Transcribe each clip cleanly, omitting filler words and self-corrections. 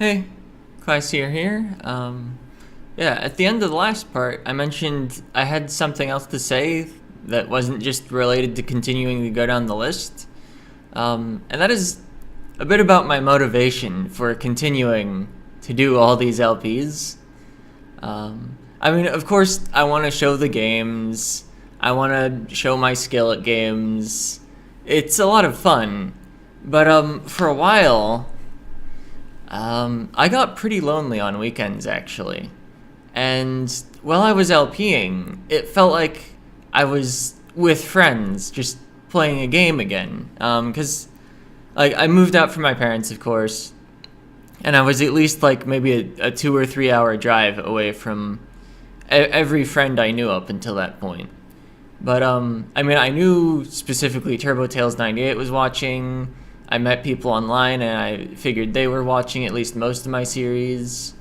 Hey, Classier here. Yeah, at the end of the last part, I mentioned I had something else to say that wasn't just related to continuing to go down the list. And that is a bit about my motivation for continuing to do all these LPs. I mean, of course, I want to show the games, I want to show my skill at games. It's a lot of fun. But for a while, I got pretty lonely on weekends actually. And while I was LPing, it felt like I was with friends, just playing a game again. Because like I moved out from my parents, of course, and I was at least like maybe a 2 or 3 hour drive away from every friend I knew up until that point. But I mean, I knew specifically Turbo Tales 98 was watching. I met people online, and I figured they were watching at least most of my series.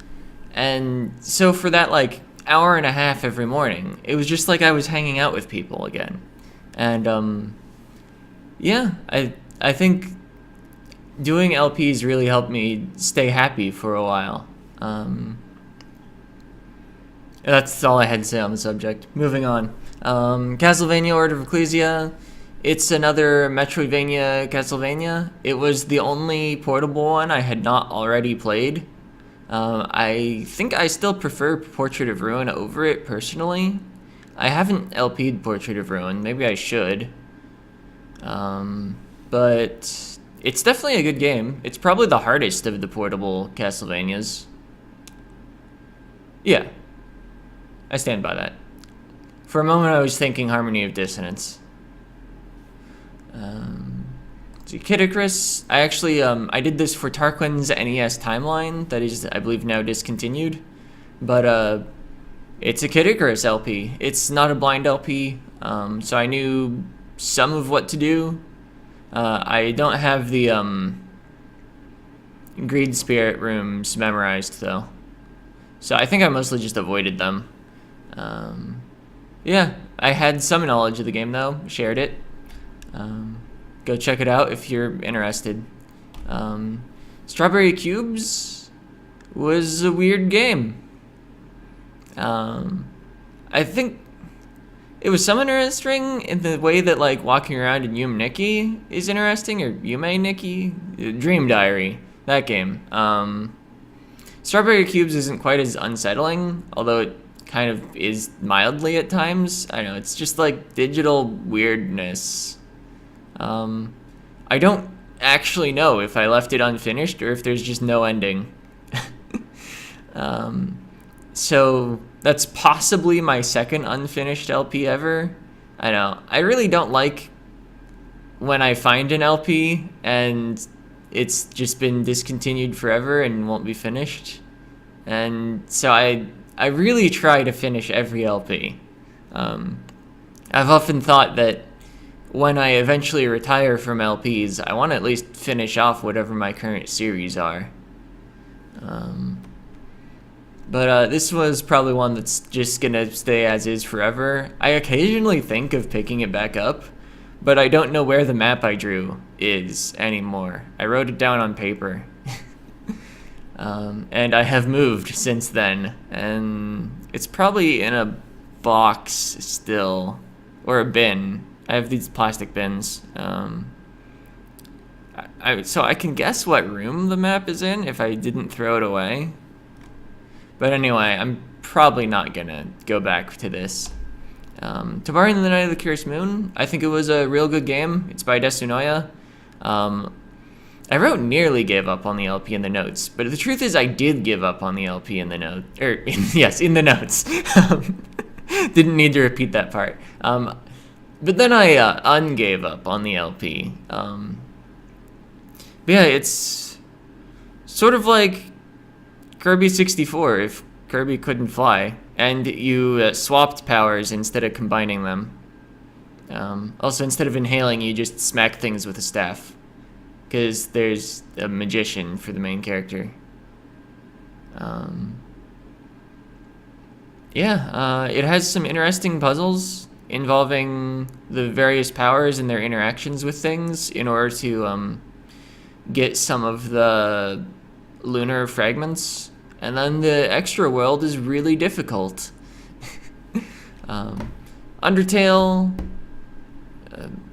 And so for that like hour and a half every morning, it was just like I was hanging out with people again. And yeah, I think doing LPs really helped me stay happy for a while. That's all I had to say on the subject. Moving on. Castlevania Order of Ecclesia. It's another Metroidvania Castlevania. It was the only portable one I had not already played. I think I still prefer Portrait of Ruin over it personally. I haven't LP'd Portrait of Ruin. Maybe I should. But it's definitely a good game. It's probably the hardest of the portable Castlevanias. Yeah, I stand by that. For a moment, I was thinking Harmony of Dissonance. So Kid Icarus, I actually I did this for Tarquin's NES timeline that is, I believe, now discontinued. But it's a Kid Icarus LP. It's not a blind LP, so I knew some of what to do. I don't have the Greed Spirit rooms memorized though, so I think I mostly just avoided them. Yeah, I had some knowledge of the game though, shared it. Go check it out if you're interested. Strawberry Cubes was a weird game. I think it was some interesting in the way that like walking around in Yume Nikki is interesting, or Yume Nikki? Dream Diary, that game. Strawberry Cubes isn't quite as unsettling, although it kind of is mildly at times. I don't know, it's just like digital weirdness. I don't actually know if I left it unfinished or if there's just no ending. So that's possibly my second unfinished LP ever. I know. I really don't like when I find an LP and it's just been discontinued forever and won't be finished. And so I really try to finish every LP. I've often thought that when I eventually retire from LPs, I want to at least finish off whatever my current series are. But this was probably one that's just gonna stay as is forever. I occasionally think of picking it back up, but I don't know where the map I drew is anymore. I wrote it down on paper. And I have moved since then, and it's probably in a box still, or a bin. I have these plastic bins. So I can guess what room the map is in if I didn't throw it away. But anyway, I'm probably not gonna go back to this. Tabari in the Night of the Curious Moon, I think it was a real good game. It's by Desunoya. I wrote nearly gave up on the LP in the notes, but the truth is I did give up on the LP in the note, yes, in the notes. Didn't need to repeat that part. But then I ungave up on the LP. But yeah, it's sort of like Kirby 64 if Kirby couldn't fly, and you swapped powers instead of combining them. Also, instead of inhaling, you just smack things with a staff, because there's a magician for the main character. Yeah, it has some interesting puzzles involving the various powers and their interactions with things in order to get some of the lunar fragments, and then the extra world is really difficult. Undertale,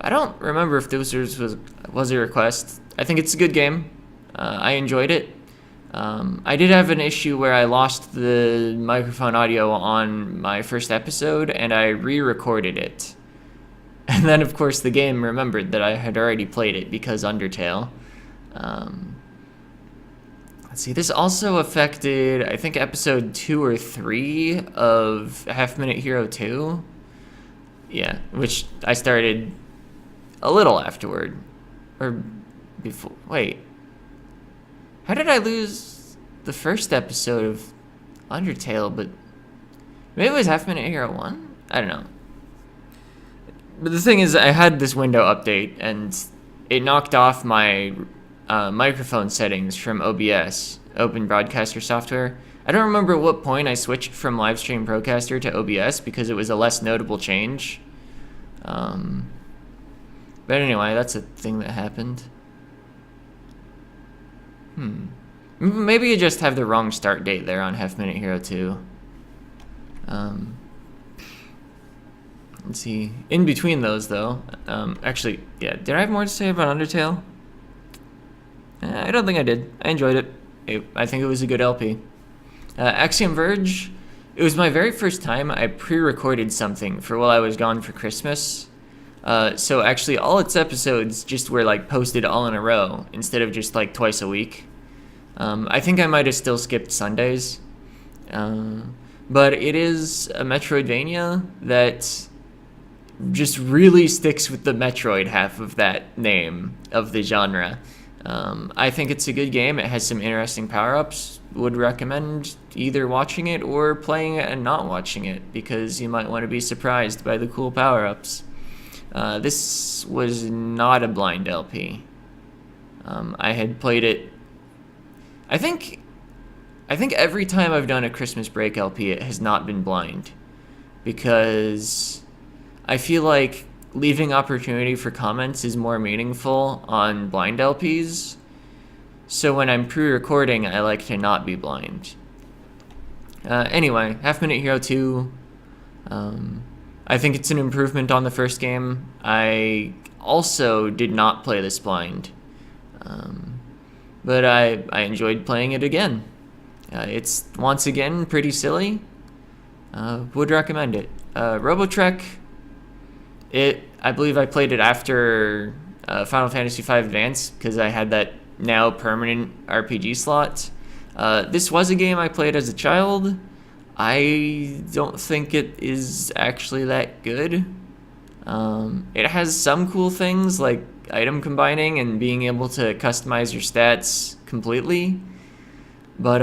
I don't remember if this was a request. I think it's a good game. I enjoyed it. I did have an issue where I lost the microphone audio on my first episode, and I re-recorded it. And then, of course, the game remembered that I had already played it because Undertale. Let's see, this also affected, I think, episode 2 or 3 of Half Minute Hero 2. Yeah, which I started a little afterward. Or before, wait. How did I lose the first episode of Undertale, but maybe it was Half Minute Hero 1? I don't know. But the thing is, I had this window update, and it knocked off my microphone settings from OBS, Open Broadcaster Software. I don't remember at what point I switched from Livestream Procaster to OBS because it was a less notable change. But anyway, that's a thing that happened. Maybe you just have the wrong start date there on Half Minute Hero 2. Let's see. In between those, though, actually, yeah, did I have more to say about Undertale? I don't think I did. I enjoyed it. I think it was a good LP. Axiom Verge, it was my very first time I pre-recorded something for while I was gone for Christmas. So actually all its episodes just were like posted all in a row instead of just like twice a week. I think I might have still skipped Sundays. But it is a Metroidvania that just really sticks with the Metroid half of that name of the genre. I think it's a good game. It has some interesting power-ups. Would recommend either watching it or playing it and not watching it because you might want to be surprised by the cool power-ups. This was not a blind LP. I had played it. I think every time I've done a Christmas break LP, it has not been blind, because I feel like leaving opportunity for comments is more meaningful on blind LPs. So when I'm pre-recording, I like to not be blind. Anyway, Half Minute Hero 2. I think it's an improvement on the first game. I also did not play this blind. But I enjoyed playing it again. It's, once again, pretty silly. Would recommend it. Robotrek, I believe I played it after Final Fantasy V Advance because I had that now permanent RPG slot. This was a game I played as a child. I don't think it is actually that good. It has some cool things like item combining and being able to customize your stats completely. But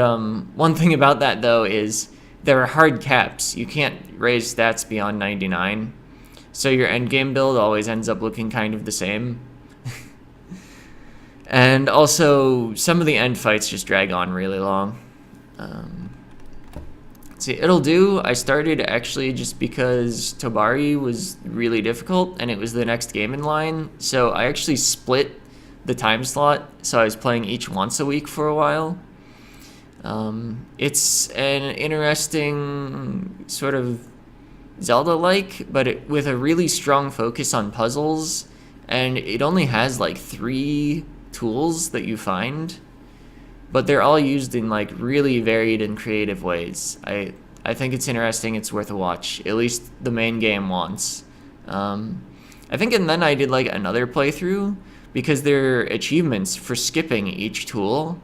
one thing about that, though, is there are hard caps. You can't raise stats beyond 99. So your endgame build always ends up looking kind of the same. And also, some of the end fights just drag on really long. Let's see, It'll Do, I started actually just because Tobari was really difficult and it was the next game in line. So I actually split the time slot, so I was playing each once a week for a while. It's an interesting sort of Zelda-like, but with a really strong focus on puzzles, and it only has like 3 tools that you find, but they're all used in like really varied and creative ways. I think it's interesting. It's worth a watch, at least the main game once. I think, and then I did like another playthrough because there are achievements for skipping each tool.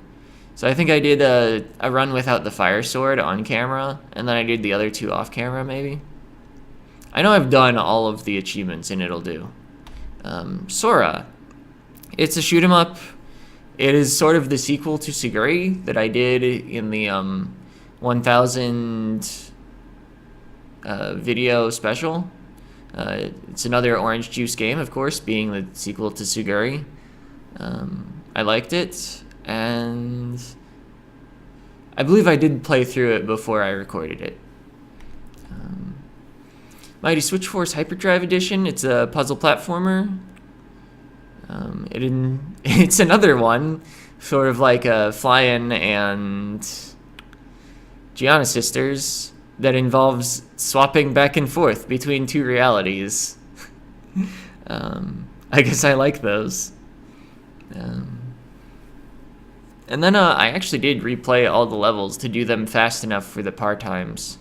So I think I did a run without the fire sword on camera, and then I did the other 2 off camera maybe. I know I've done all of the achievements in It'll Do. Sora. It's a shoot 'em up. It is sort of the sequel to Suguri that I did in the 1000 video special. It's another orange juice game, of course, being the sequel to Suguri. I liked it, and I believe I did play through it before I recorded it. Mighty Switch Force Hyperdrive Edition, it's a puzzle platformer. It's another one sort of like Fly-In and Gianna Sisters that involves swapping back and forth between two realities. I guess I like those. And then I actually did replay all the levels to do them fast enough for the par times.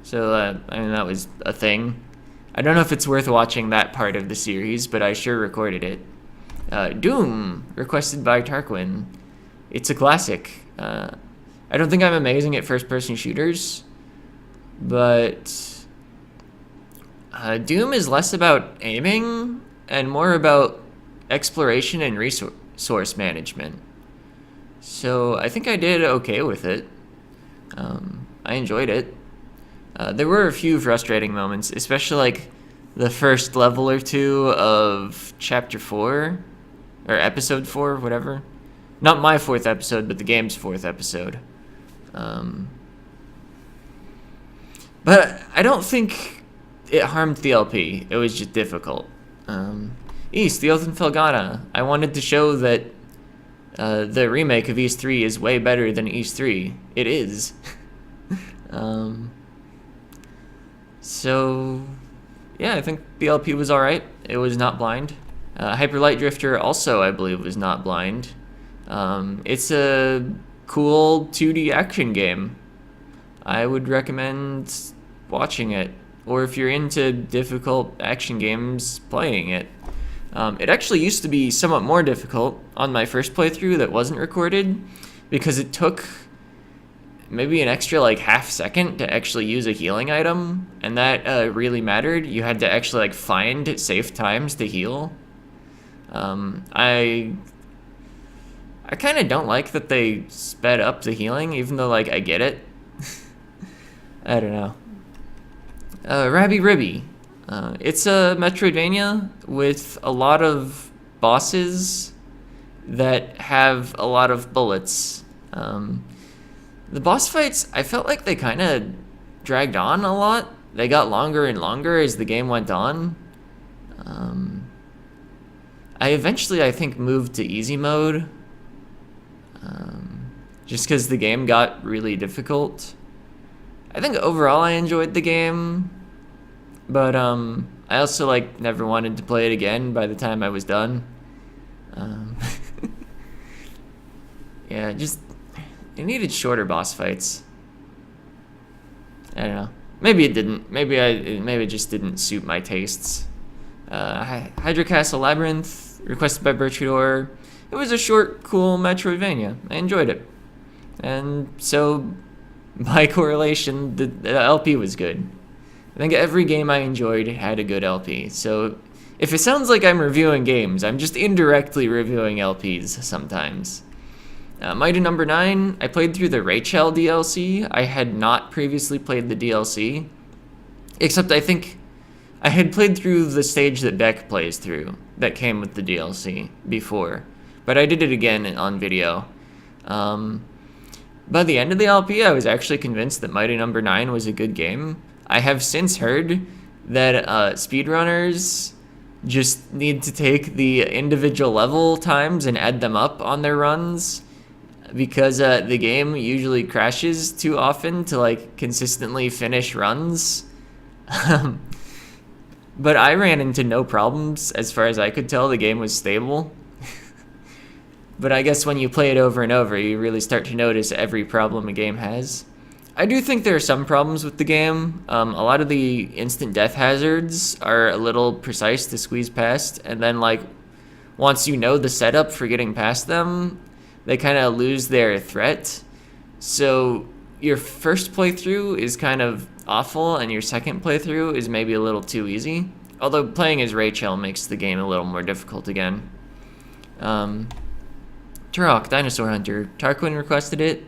So, I mean, that was a thing. I don't know if it's worth watching that part of the series, but I sure recorded it. Doom, requested by Tarquin. It's a classic. I don't think I'm amazing at first-person shooters, but Doom is less about aiming and more about exploration and resource management. So I think I did okay with it. I enjoyed it. There were a few frustrating moments, especially like the first level or two of Chapter 4, or Episode 4, whatever. Not my 4th episode, but the game's 4th episode. But I don't think it harmed the LP. It was just difficult. East, the Oath and Felghana. I wanted to show that the remake of East 3 is way better than East 3. It is. So, yeah, I think the LP was alright. It was not blind. Hyper Light Drifter also, I believe, was not blind. It's a cool 2D action game. I would recommend watching it, or if you're into difficult action games, playing it. It actually used to be somewhat more difficult on my first playthrough that wasn't recorded, because it took maybe an extra like half second to actually use a healing item, and that really mattered. You had to actually like find safe times to heal. I kind of don't like that they sped up the healing, even though like I get it. I don't know. Rabby Ribby. It's a Metroidvania with a lot of bosses that have a lot of bullets. The boss fights, I felt like they kind of dragged on a lot. They got longer and longer as the game went on. I eventually, I think, moved to easy mode. Just because the game got really difficult. I think overall I enjoyed the game. But I also like never wanted to play it again by the time I was done. Yeah, just it needed shorter boss fights. I don't know. Maybe it didn't. Maybe it just didn't suit my tastes. Hydra Castle Labyrinth, requested by Bertrudor. It was a short, cool Metroidvania. I enjoyed it, and so by correlation, the LP was good. I think every game I enjoyed had a good LP. So if it sounds like I'm reviewing games, I'm just indirectly reviewing LPs sometimes. Mighty Number 9, I played through the Rachel DLC. I had not previously played the DLC, except I think I had played through the stage that Beck plays through that came with the DLC before, but I did it again on video. By the end of the LP, I was actually convinced that Mighty Number 9 was a good game. I have since heard that speedrunners just need to take the individual level times and add them up on their runs, because the game usually crashes too often to like consistently finish runs. But I ran into no problems. As far as I could tell, the game was stable. But I guess when you play it over and over, you really start to notice every problem a game has. I do think there are some problems with the game. A lot of the instant death hazards are a little precise to squeeze past, and then like once you know the setup for getting past them, they kind of lose their threat. So your first playthrough is kind of awful, and your second playthrough is maybe a little too easy. Although playing as Rachel makes the game a little more difficult again. Turok, Dinosaur Hunter. Tarquin requested it.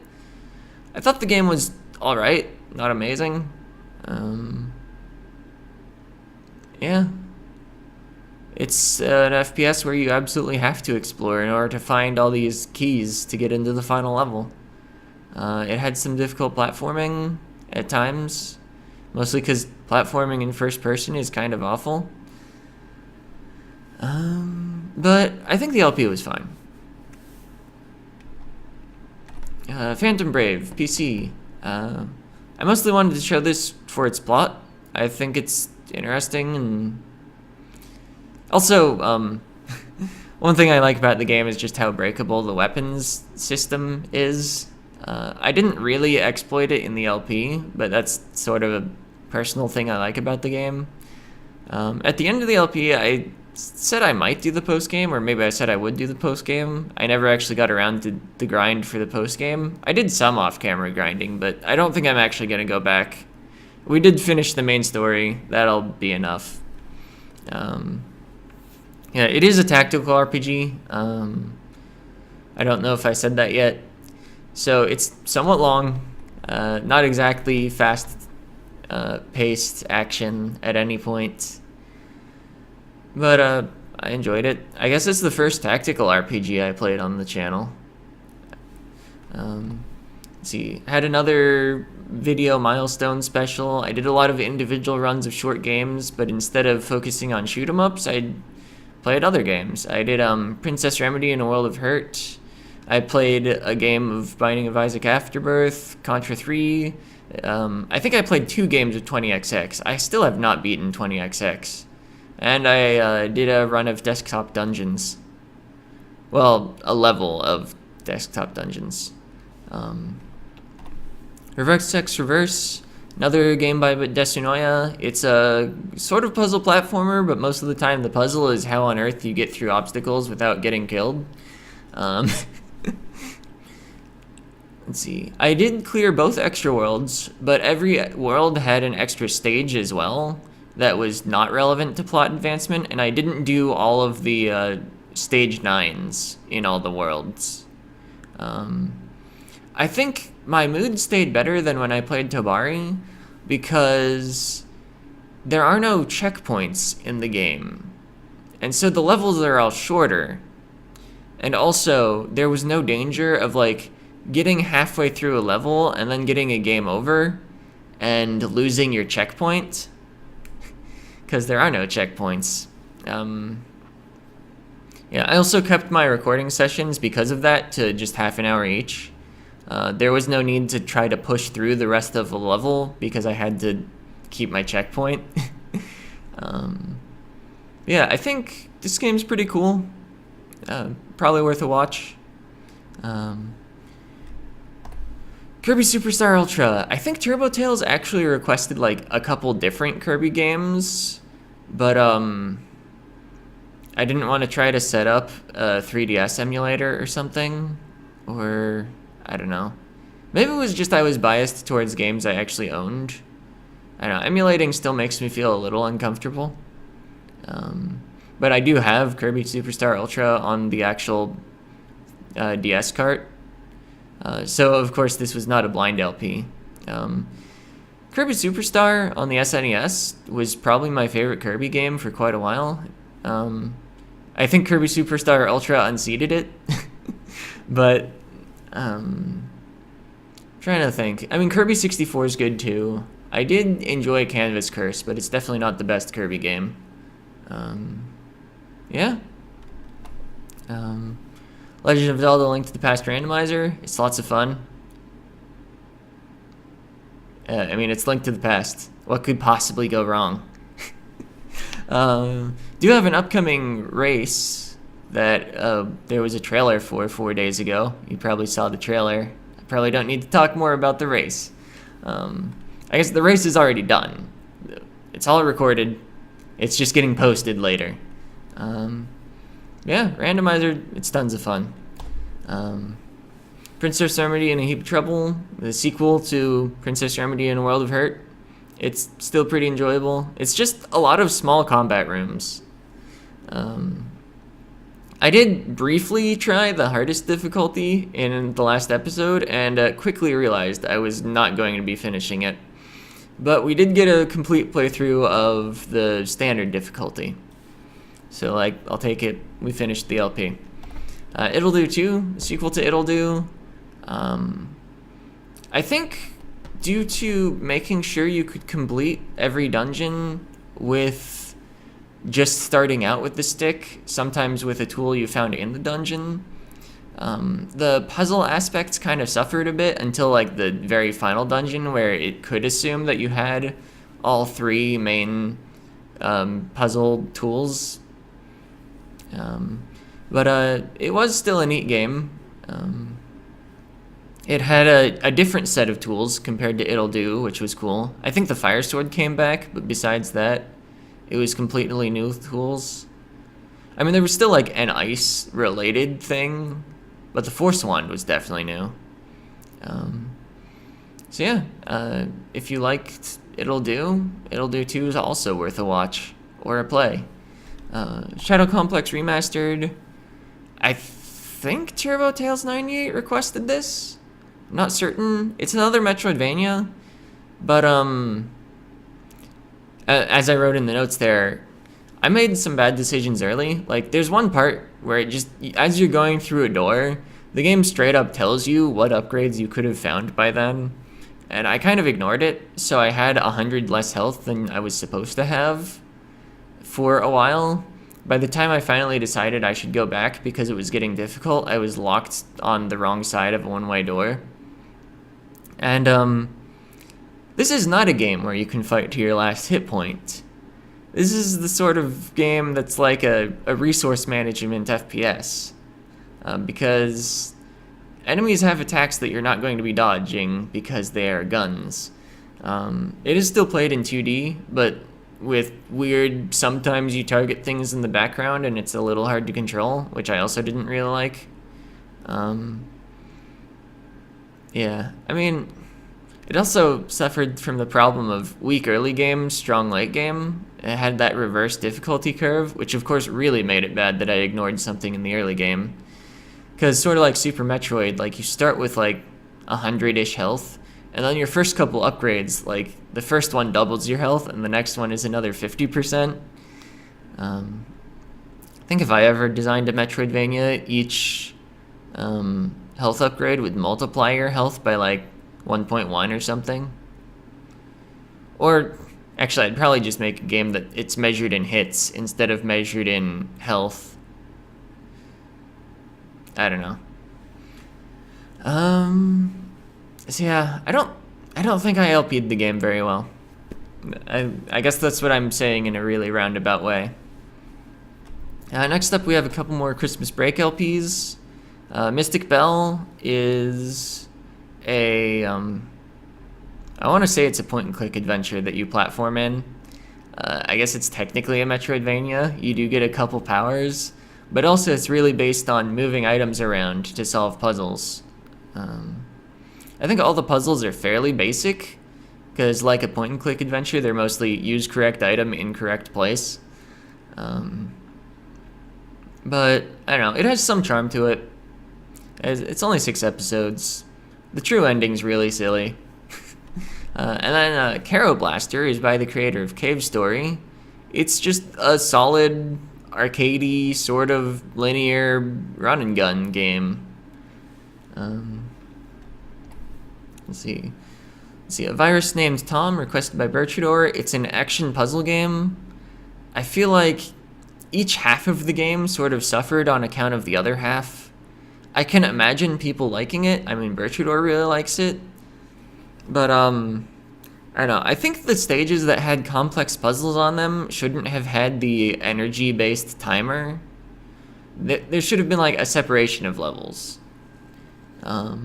I thought the game was alright, not amazing. Yeah. It's an FPS where you absolutely have to explore in order to find all these keys to get into the final level. It had some difficult platforming at times, mostly because platforming in first person is kind of awful. But I think the LP was fine. Phantom Brave, PC. I mostly wanted to show this for its plot. I think it's interesting, and also, one thing I like about the game is just how breakable the weapons system is. I didn't really exploit it in the LP, but that's sort of a personal thing I like about the game. At the end of the LP, I said I might do the post-game, or maybe I said I would do the post-game. I never actually got around to the grind for the post-game. I did some off-camera grinding, but I don't think I'm actually going to go back. We did finish the main story. That'll be enough. Yeah, it is a tactical RPG. I don't know if I said that yet. So it's somewhat long, not exactly fast-paced action at any point. But I enjoyed it. I guess it's the first tactical RPG I played on the channel. Let's see, had another video milestone special. I did a lot of individual runs of short games, but instead of focusing on shoot 'em ups, I played other games. I did Princess Remedy in a World of Hurt. I played a game of Binding of Isaac Afterbirth, Contra 3. I think I played 2 games of 20XX. I still have not beaten 20XX. And I did a run of Desktop Dungeons. Well, a level of Desktop Dungeons. Reverse X Reverse, another game by Desunoya. It's a sort of puzzle platformer, but most of the time the puzzle is how on earth you get through obstacles without getting killed. Let's see. I did clear both extra worlds, but every world had an extra stage as well that was not relevant to plot advancement, and I didn't do all of the stage 9s in all the worlds. I think my mood stayed better than when I played Tobari because there are no checkpoints in the game, and so the levels are all shorter. And also, there was no danger of like getting halfway through a level and then getting a game over and losing your checkpoint, because there are no checkpoints. Yeah, I also kept my recording sessions because of that to just half an hour each. There was no need to try to push through the rest of the level because I had to keep my checkpoint. Yeah, I think this game's pretty cool. Probably worth a watch. Kirby Superstar Ultra. I think Turbo Tails actually requested like a couple different Kirby games, but I didn't want to try to set up a 3DS emulator or something, or I don't know. Maybe it was just I was biased towards games I actually owned. I don't know, emulating still makes me feel a little uncomfortable. But I do have Kirby Superstar Ultra on the actual DS cart. So, of course, this was not a blind LP. Kirby Superstar on the SNES was probably my favorite Kirby game for quite a while. I think Kirby Superstar Ultra unseated it. But, trying to think. I mean, Kirby 64 is good, too. I did enjoy Canvas Curse, but it's definitely not the best Kirby game. Yeah. Legend of Zelda: Link to the Past Randomizer. It's lots of fun. I mean, it's Link to the Past. What could possibly go wrong? Do have an upcoming race that there was a trailer for 4 days ago. You probably saw the trailer. I probably don't need to talk more about the race. I guess the race is already done. It's all recorded. It's just getting posted later. Yeah, Randomizer, it's tons of fun. Princess Remedy in a Heap of Trouble, the sequel to Princess Remedy in a World of Hurt. It's still pretty enjoyable. It's just a lot of small combat rooms. I did briefly try the hardest difficulty in the last episode, and quickly realized I was not going to be finishing it. But we did get a complete playthrough of the standard difficulty. So, like, I'll take it. We finished the LP. It'll Do 2, the sequel to It'll Do. I think due to making sure you could complete every dungeon with just starting out with the stick, sometimes with a tool you found in the dungeon, The puzzle aspects kind of suffered a bit until like the very final dungeon, where it could assume that you had all three main puzzle tools. But it was still a neat game. It had a different set of tools compared to It'll Do, which was cool. I think the Fire Sword came back, but besides that, it was completely new tools. I mean, there was still like an ice-related thing, but the Force Wand was definitely new. So yeah, if you liked It'll Do 2 is also worth a watch or a play. Shadow Complex Remastered. I think Turbo Tales 98 requested this. I'm not certain. It's another Metroidvania, but as I wrote in the notes there, I made some bad decisions early. Like, there's one part where it just, as you're going through a door, the game straight up tells you what upgrades you could have found by then. And I kind of ignored it, so I had 100 less health than I was supposed to have for a while. By the time I finally decided I should go back because it was getting difficult, I was locked on the wrong side of a one-way door. And this is not a game where you can fight to your last hit point. This is the sort of game that's like a resource management FPS. Because enemies have attacks that you're not going to be dodging because they are guns. It is still played in 2D, but with weird, sometimes you target things in the background and it's a little hard to control, which I also didn't really like. Yeah, I mean, it also suffered from the problem of weak early game, strong late game. It had that reverse difficulty curve, which of course really made it bad that I ignored something in the early game. Because sort of like Super Metroid, like you start with like 100-ish health, and then your first couple upgrades, like the first one doubles your health, and the next one is another 50%. I think if I ever designed a Metroidvania, each health upgrade would multiply your health by like 1.1 or something. Or actually, I'd probably just make a game that it's measured in hits instead of measured in health. I don't know. So yeah, I don't think I LP'd the game very well. I guess that's what I'm saying in a really roundabout way. Next up, we have a couple more Christmas break LPs. Mystic Bell is a I want to say it's a point-and-click adventure that you platform in. I guess it's technically a Metroidvania. You do get a couple powers, but also it's really based on moving items around to solve puzzles. I think all the puzzles are fairly basic, because like a point-and-click adventure, they're mostly use correct item, incorrect place. But, I don't know, it has some charm to it. It's only 6 episodes. The true ending's really silly. And then Caro Blaster is by the creator of Cave Story. It's just a solid, arcadey, sort of linear run-and-gun game. Let's see. A virus named Tom, requested by Bertrador. It's an action puzzle game. I feel like each half of the game sort of suffered on account of the other half. I can imagine people liking it. I mean, Bertrador really likes it. But, I don't know. I think the stages that had complex puzzles on them shouldn't have had the energy-based timer. There should have been, like, a separation of levels. I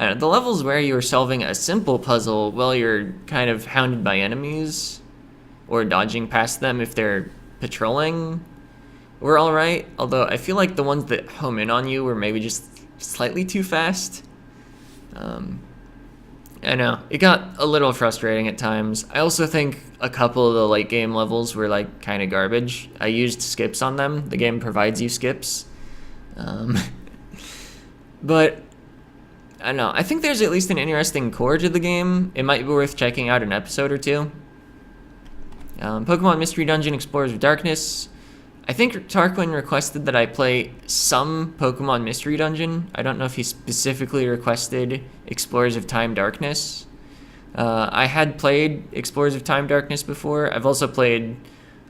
don't know, the levels where you are solving a simple puzzle while you're kind of hounded by enemies, or dodging past them if they're patrolling, were alright, although I feel like the ones that home in on you were maybe just slightly too fast. I know, it got a little frustrating at times. I also think a couple of the late game levels were like kind of garbage. I used skips on them. The game provides you skips. But I don't know, I think there's at least an interesting core to the game. It might be worth checking out an episode or two. Pokemon Mystery Dungeon Explorers of Darkness. I think Tarquin requested that I play some Pokemon Mystery Dungeon. I don't know if he specifically requested Explorers of Time Darkness. I had played Explorers of Time Darkness before. I've also played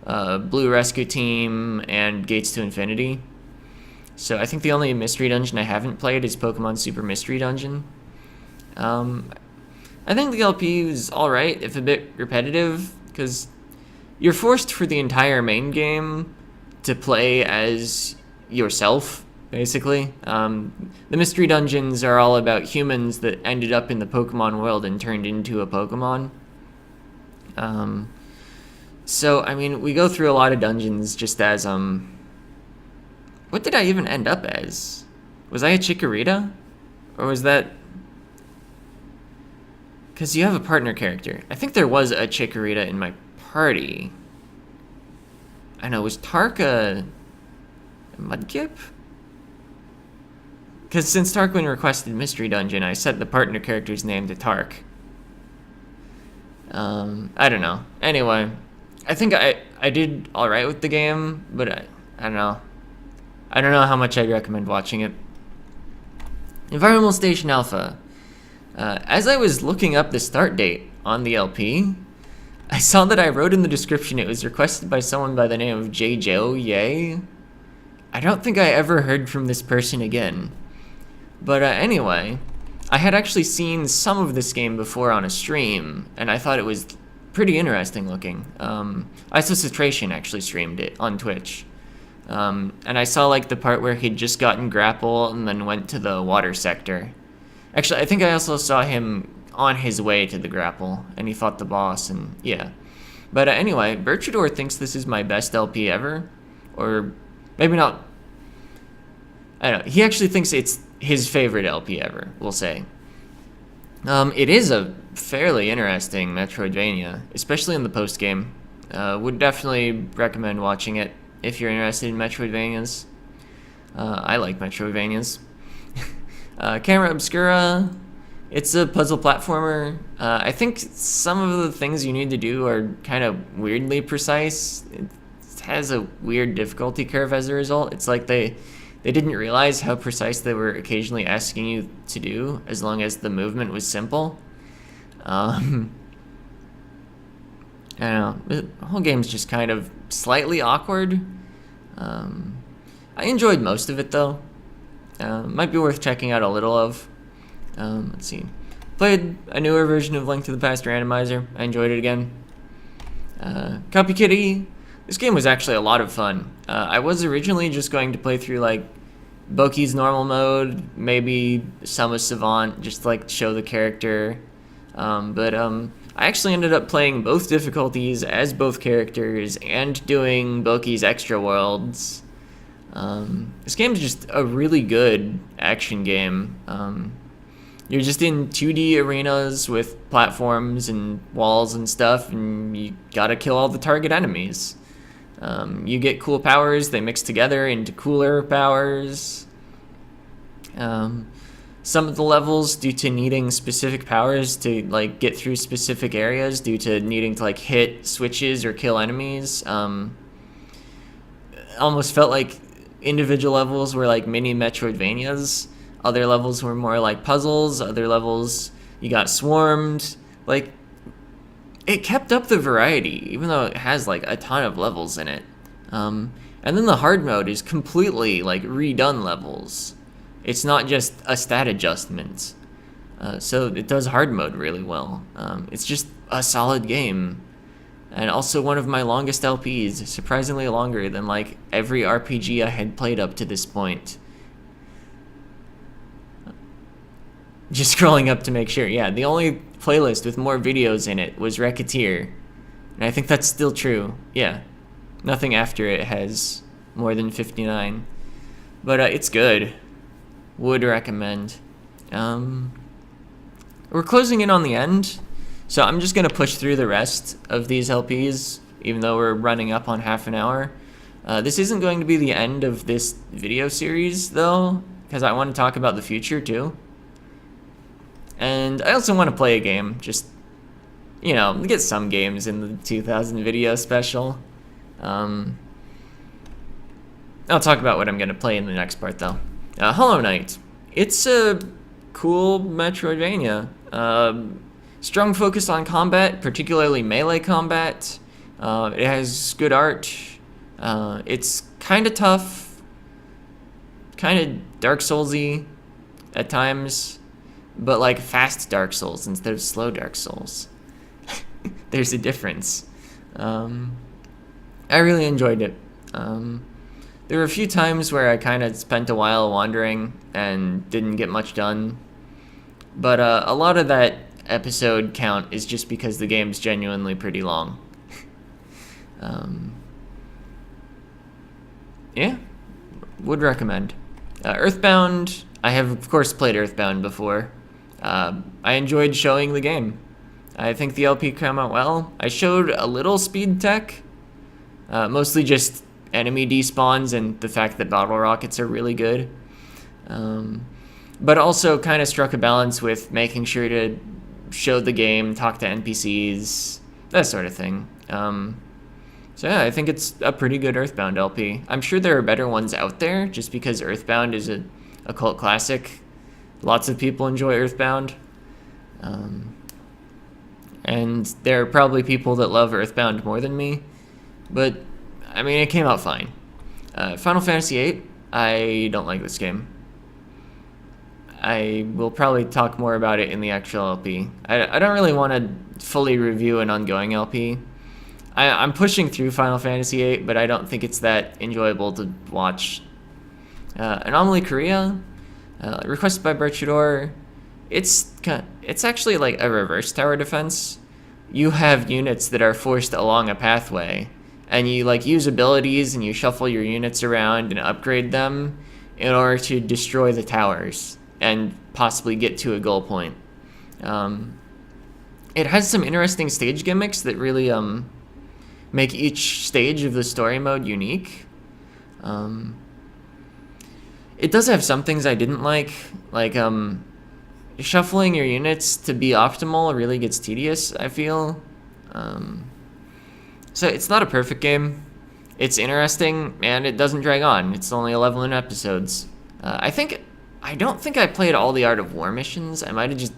Blue Rescue Team and Gates to Infinity. So I think the only mystery dungeon I haven't played is Pokemon Super Mystery Dungeon. I think the LP is alright, if a bit repetitive, because you're forced for the entire main game to play as yourself, basically. The mystery dungeons are all about humans that ended up in the Pokemon world and turned into a Pokemon. So, I mean, we go through a lot of dungeons just as, what did I even end up as? Was I a Chikorita? Or was that... Because you have a partner character. I think there was a Chikorita in my party. I know, was Tark a Mudkip? Because since Tarquin requested Mystery Dungeon, I set the partner character's name to Tark. I don't know. Anyway, I think I did alright with the game, but I don't know. I don't know how much I'd recommend watching it. Environmental Station Alpha. As I was looking up the start date on the LP, I saw that I wrote in the description it was requested by someone by the name of JJo Yay. I don't think I ever heard from this person again. But anyway, I had actually seen some of this game before on a stream, and I thought it was pretty interesting looking. Isocitration actually streamed it on Twitch. And I saw like the part where he'd just gotten grapple and then went to the water sector. Actually, I think I also saw him on his way to the grapple, and he fought the boss, and yeah. But anyway, Berchador thinks this is my best LP ever, or maybe not. I don't know. He actually thinks it's his favorite LP ever, we'll say. It is a fairly interesting Metroidvania, especially in the post-game. Would definitely recommend watching it if you're interested in Metroidvanias. I like Metroidvanias. Camera Obscura, it's a puzzle platformer. I think some of the things you need to do are kind of weirdly precise. It has a weird difficulty curve as a result. It's like they didn't realize how precise they were occasionally asking you to do, as long as the movement was simple. I don't know, the whole game's just kind of slightly awkward. I enjoyed most of it though. Might be worth checking out a little of. Let's see. Played a newer version of Link to the Past Randomizer. I enjoyed it again. Copy Kitty. This game was actually a lot of fun. I was originally just going to play through like Boki's normal mode, maybe Summa Savant, just to, like show the character. But I actually ended up playing both difficulties as both characters and doing Boki's extra worlds. This game's just a really good action game. You're just in 2D arenas with platforms and walls and stuff, and you gotta kill all the target enemies. You get cool powers, they mix together into cooler powers. Some of the levels, due to needing specific powers to like get through specific areas, due to needing to like hit switches or kill enemies, almost felt like individual levels were like mini Metroidvanias. Other levels were more like puzzles. Other levels you got swarmed. Like, it kept up the variety, even though it has like a ton of levels in it. And then the hard mode is completely like redone levels. It's not just a stat adjustment. So it does hard mode really well. It's just a solid game. And also one of my longest LPs, surprisingly longer than like every RPG I had played up to this point. Just scrolling up to make sure. Yeah, the only playlist with more videos in it was Racketeer. And I think that's still true. Yeah. Nothing after it has more than 59. But it's good. Would recommend. We're closing in on the end. So I'm just going to push through the rest of these LPs, even though we're running up on half an hour. This isn't going to be the end of this video series, though, because I want to talk about the future, too. And I also want to play a game, just, you know, get some games in the 2000 video special. I'll talk about what I'm going to play in the next part, though. Hollow Knight. It's a cool Metroidvania. Strong focus on combat, particularly melee combat. It has good art. It's kind of tough. kind of Dark Souls-y at times, but like fast Dark Souls instead of slow Dark Souls. There's a difference. I really enjoyed it. There were a few times where I kind of spent a while wandering and didn't get much done, but a lot of that episode count is just because the game's genuinely pretty long. Yeah, would recommend. Earthbound, I have of course played Earthbound before. I enjoyed showing the game. I think the LP came out well. I showed a little speed tech, mostly just enemy despawns and the fact that bottle rockets are really good. But also kind of struck a balance with making sure to show the game, talk to NPCs, that sort of thing. So yeah, I think it's a pretty good Earthbound LP. I'm sure there are better ones out there, just because Earthbound is a cult classic. Lots of people enjoy Earthbound. And there are probably people that love Earthbound more than me. But, I mean, it came out fine. Final Fantasy VIII, I don't like this game. I will probably talk more about it in the actual LP. I don't really want to fully review an ongoing LP. I'm pushing through Final Fantasy VIII, but I don't think it's that enjoyable to watch. Anomaly Korea, requested by Berchador. It's actually like a reverse tower defense. You have units that are forced along a pathway, and you like use abilities and you shuffle your units around and upgrade them in order to destroy the towers and possibly get to a goal point. It has some interesting stage gimmicks that really make each stage of the story mode unique. It does have some things I didn't like shuffling your units to be optimal really gets tedious, I feel. So it's not a perfect game. It's interesting, and it doesn't drag on. It's only 11 episodes. I don't think I played all the Art of War missions. I might have just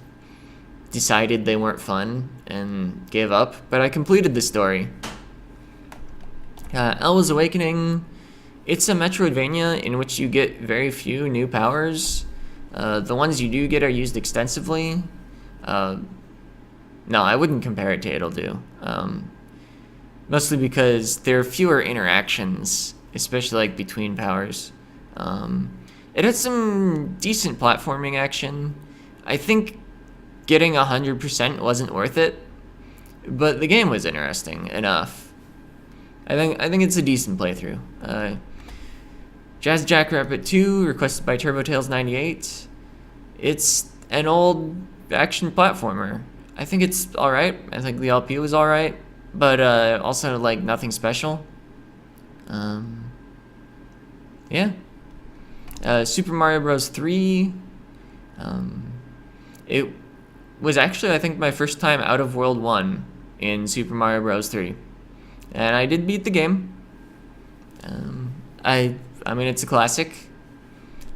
decided they weren't fun and gave up, but I completed the story. Elwa's Awakening, it's a Metroidvania in which you get very few new powers. The ones you do get are used extensively. No, I wouldn't compare it to It'll Do. Mostly because there are fewer interactions, especially like between powers. It has some decent platforming action. I think getting 100% wasn't worth it, but the game was interesting enough. I think it's a decent playthrough. Jazz Jackrabbit 2, requested by TurboTales98. It's an old action platformer. I think it's alright. I think the LP was alright, but also like nothing special. Yeah. Super Mario Bros. 3. It was actually, I think, my first time out of World 1 in Super Mario Bros. 3. And I did beat the game. I mean, it's a classic.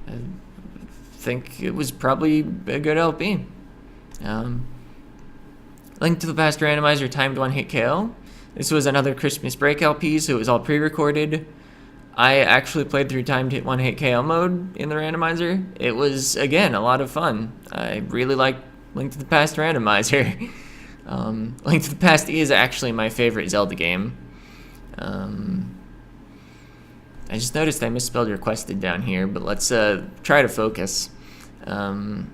I think it was probably a good LP. Link to the Past Randomizer timed one-hit KO. This was another Christmas break LP, so it was all pre-recorded. I actually played through timed one-hit KO mode in the randomizer. It was, again, a lot of fun. I really liked Link to the Past Randomizer. Link to the Past is actually my favorite Zelda game. I just noticed I misspelled requested down here, but let's try to focus. Yeah,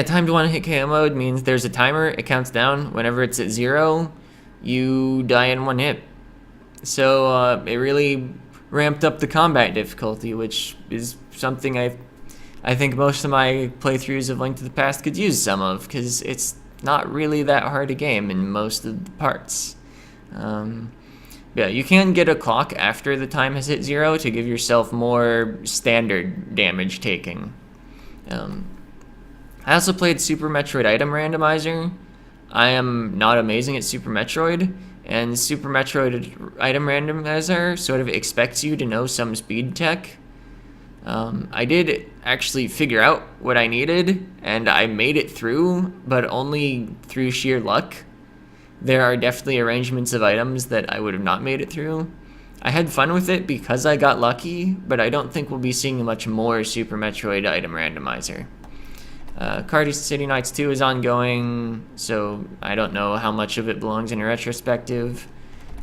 timed one-hit KO mode means there's a timer. It counts down. Whenever it's at 0, you die in one hit. So it really ramped up the combat difficulty, which is something I think most of my playthroughs of Link to the Past could use some of, because it's not really that hard a game in most of the parts. Yeah, you can get a clock after the time has hit 0 to give yourself more standard damage taking. I also played Super Metroid Item Randomizer. I am not amazing at Super Metroid, and Super Metroid Item Randomizer sort of expects you to know some speed tech. I did actually figure out what I needed, and I made it through, but only through sheer luck. There are definitely arrangements of items that I would have not made it through. I had fun with it because I got lucky, but I don't think we'll be seeing much more Super Metroid item randomizer. Cardi City Nights 2 is ongoing, so I don't know how much of it belongs in a retrospective.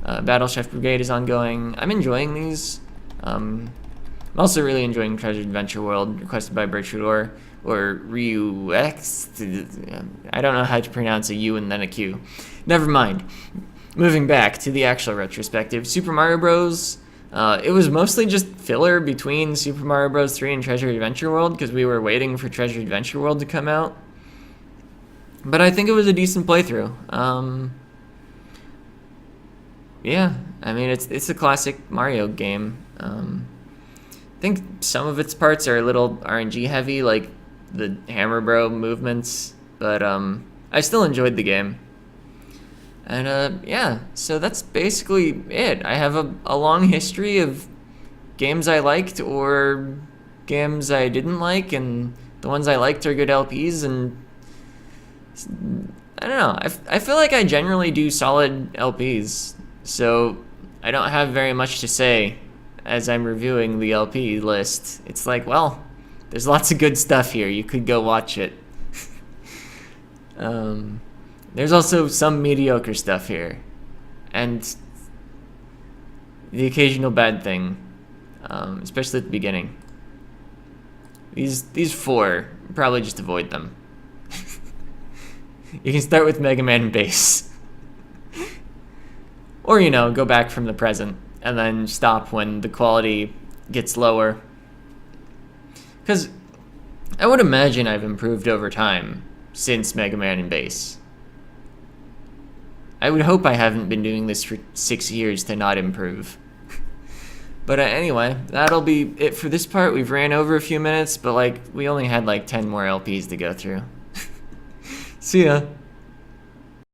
Battle Chef Brigade is ongoing. I'm enjoying these. I'm also really enjoying Treasure Adventure World, requested by Bertrudor, or Ryu X. I don't know how to pronounce a U and then a Q. Never mind. Moving back to the actual retrospective, Super Mario Bros. It was mostly just filler between Super Mario Bros. 3 and Treasure Adventure World because we were waiting for Treasure Adventure World to come out. But I think it was a decent playthrough. Yeah, I mean, it's a classic Mario game. I think some of its parts are a little RNG heavy, like the Hammer Bro movements, but I still enjoyed the game. And yeah, so that's basically it. I have a long history of games I liked or games I didn't like, and the ones I liked are good LPs, and I don't know. I feel like I generally do solid LPs, so I don't have very much to say as I'm reviewing the LP list. It's like, well, there's lots of good stuff here. You could go watch it. There's also some mediocre stuff here, and the occasional bad thing, especially at the beginning. These four, probably just avoid them. You can start with Mega Man and Bass. Or, go back from the present, and then stop when the quality gets lower. Because I would imagine I've improved over time since Mega Man and Bass. I would hope I haven't been doing this for 6 years to not improve. But anyway, that'll be it for this part. We've ran over a few minutes, but we only had 10 more LPs to go through. See ya.